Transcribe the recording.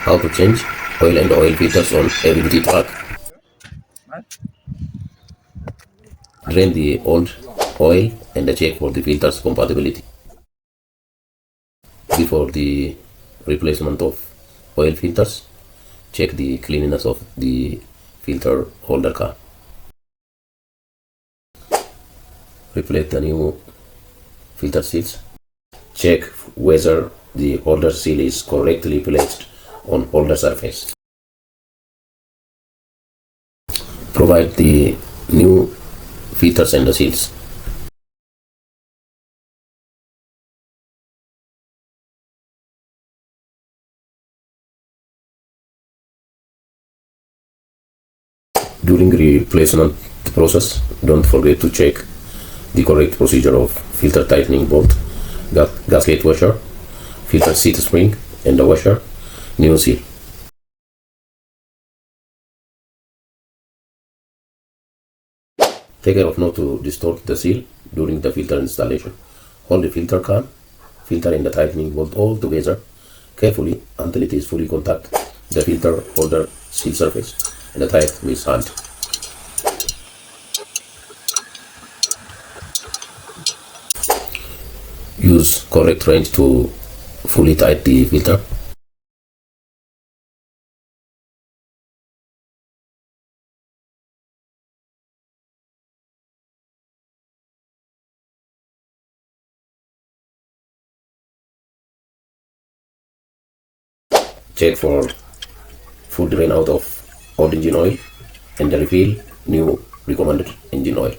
How to change oil and oil filters on heavy-duty truck. Drain the old oil and check for the filters compatibility. Before the replacement of oil filters, check the cleanliness of the filter holder cap. Replace the new filter seals. Check whether the holder seal is correctly placed on holder surface. Provide the new filters and the seals. During replacement process, don't forget to check the correct procedure of filter tightening bolt, gasket washer, filter seat spring and the washer, new seal. Take care of not to distort the seal during the filter installation. Hold the filter cam, filter and the tightening bolt all together carefully until it is fully contact the filter holder seal surface and tight with hand. Use correct wrench to fully tight the filter. Check for full drain out of old engine oil and refill new recommended engine oil.